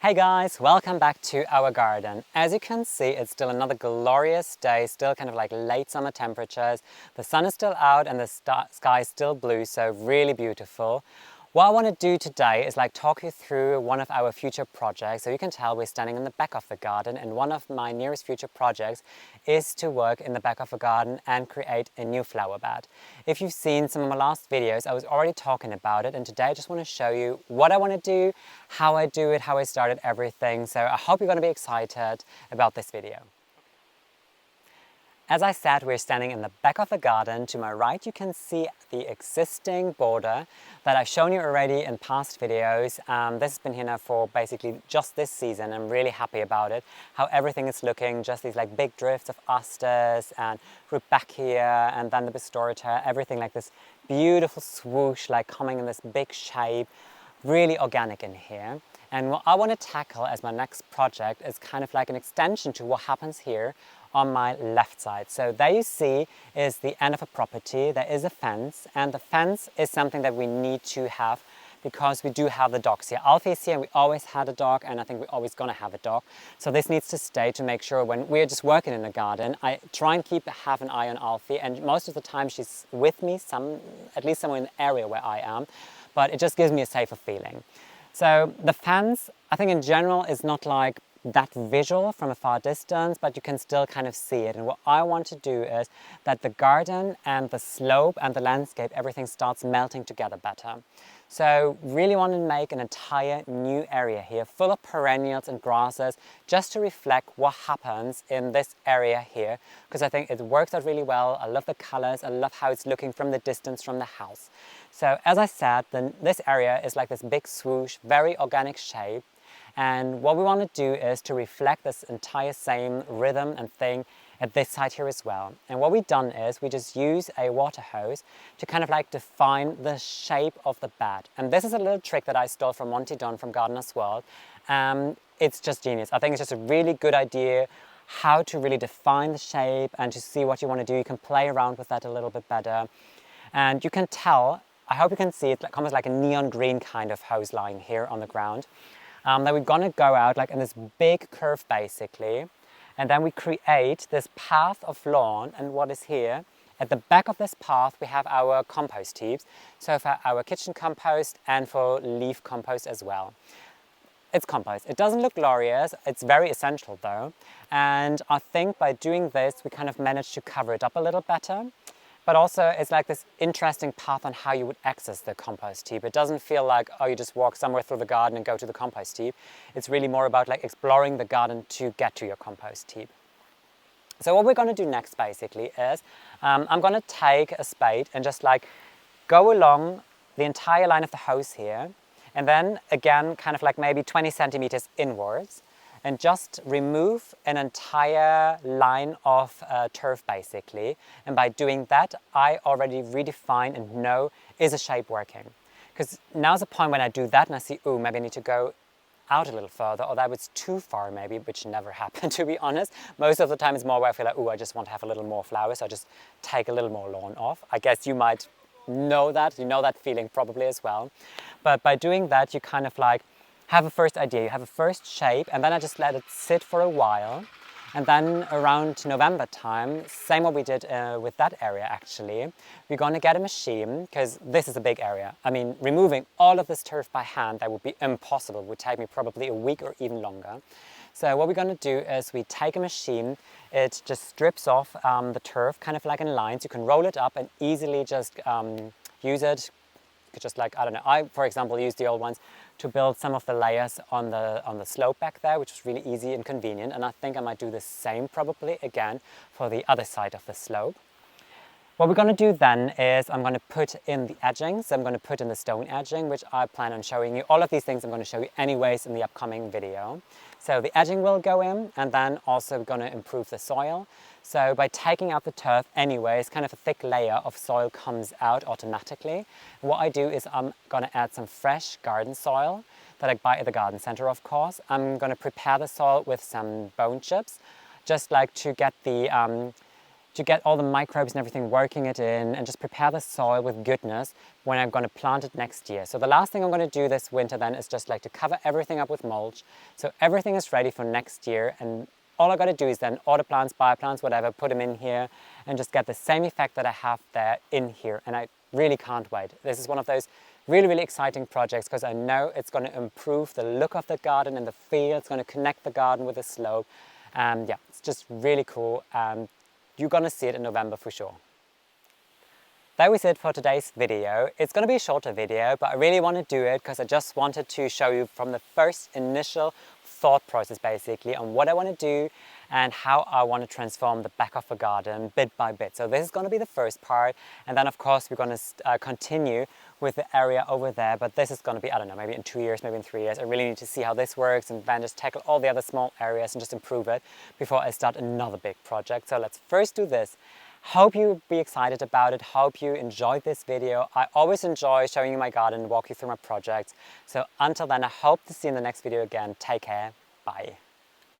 Hey guys, welcome back to our garden. As you can see, it's still another glorious day, still kind of like late summer temperatures. The sun is still out and the sky is still blue, so really beautiful. What I want to do today is talk you through one of our future projects. So you can tell we're standing in the back of the garden, and one of my nearest future projects is to work in the back of the garden and create a new flower bed. If you've seen some of my last videos, I was already talking about it, and today I just want to show you what I want to do, how I do it, how I started everything. So I hope you're going to be excited about this video. As I said, we're standing in the back of the garden. To my right, you can see the existing border that I've shown you already in past videos. This has been here now for basically just this season. I'm really happy about it, how everything is looking, just these big drifts of asters and rudbeckia and then the bistorata, everything like this beautiful swoosh, coming in this big shape, really organic in here. And what I want to tackle as my next project is kind of like an extension to what happens here on my left side. So there you see is the end of a property. There is a fence, and the fence is something that we need to have because we do have the dogs here. Alfie is here, and we always had a dog, and I think we're always gonna have a dog. So this needs to stay to make sure when we're just working in the garden, I try and have an eye on Alfie, and most of the time she's with me, at least somewhere in the area where I am, but it just gives me a safer feeling. So the fence, I think in general, is not that visual from a far distance, but you can still kind of see it. And what I want to do is that the garden and the slope and the landscape, everything starts melting together better. So really want to make an entire new area here full of perennials and grasses just to reflect what happens in this area here, because I think it works out really well. I love the colors, I love how it's looking from the distance from the house. So as I said, this area is like this big swoosh, very organic shape. And what we want to do is to reflect this entire same rhythm and thing at this side here as well. And what we've done is we just use a water hose to kind of define the shape of the bed. And this is a little trick that I stole from Monty Dunn from Gardener's World. It's just genius. I think it's just a really good idea how to really define the shape and to see what you want to do. You can play around with that a little bit better. And you can tell, I hope you can see it, almost like a neon green kind of hose line here on the ground. That we're gonna go out in this big curve basically, and then we create this path of lawn. And what is here at the back of this path, we have our compost heaps, so for our kitchen compost and for leaf compost as well. It's compost. It doesn't look glorious, it's very essential though, and I think by doing this we kind of managed to cover it up a little better. But also it's this interesting path on how you would access the compost heap. It doesn't feel like, oh, you just walk somewhere through the garden and go to the compost heap. It's really more about exploring the garden to get to your compost heap. So what we're going to do next basically is I'm going to take a spade and just go along the entire line of the hose here, and then again kind of maybe 20 centimeters inwards, and just remove an entire line of turf basically. And by doing that, I already redefine and know, is a shape working? Because now's the point when I do that and I see, oh, maybe I need to go out a little further, or that was too far maybe, which never happened to be honest. Most of the time it's more where I feel oh, I just want to have a little more flowers, so I just take a little more lawn off. I guess you might know that, you know that feeling probably as well. But by doing that, you kind of have a first idea, you have a first shape, and then I just let it sit for a while. And then around November time, same what we did with that area actually, we're going to get a machine, because this is a big area. I mean, removing all of this turf by hand, that would be impossible. It would take me probably a week or even longer. So what we're going to do is we take a machine, it just strips off the turf kind of in lines. You can roll it up and easily just use it. You could just I don't know, I for example use the old ones to build some of the layers on the slope back there, which was really easy and convenient, and I think I might do the same probably again for the other side of the slope. What we're going to do then is I'm going to put in the edging, so I'm going to put in the stone edging, which I plan on showing you. All of these things I'm going to show you anyways in the upcoming video. So the edging will go in, and then also we're going to improve the soil. So by taking out the turf anyways, kind of a thick layer of soil comes out automatically. What I do is I'm going to add some fresh garden soil that I buy at the garden center, of course. I'm going to prepare the soil with some bone chips, just to get the to get all the microbes and everything working it in and just prepare the soil with goodness when I'm going to plant it next year. So the last thing I'm going to do this winter then is just like to cover everything up with mulch. So everything is ready for next year, and all I got to do is then order plants, buy plants, whatever, put them in here and just get the same effect that I have there in here. And I really can't wait. This is one of those really, really exciting projects because I know it's going to improve the look of the garden and the feel. It's going to connect the garden with the slope. Yeah, it's just really cool. You're going to see it in November for sure. That was it for today's video. It's going to be a shorter video, but I really want to do it because I just wanted to show you from the first initial thought process basically on what I want to do and how I want to transform the back of the garden bit by bit. So this is going to be the first part, and then of course we're going to continue with the area over there, but this is going to be, I don't know, maybe in 2 years, maybe in 3 years. I really need to see how this works and then just tackle all the other small areas and just improve it before I start another big project. So let's first do this. Hope you be excited about it. Hope you enjoyed this video. I always enjoy showing you my garden, walk you through my projects. So until then, I hope to see you in the next video again. Take care. Bye.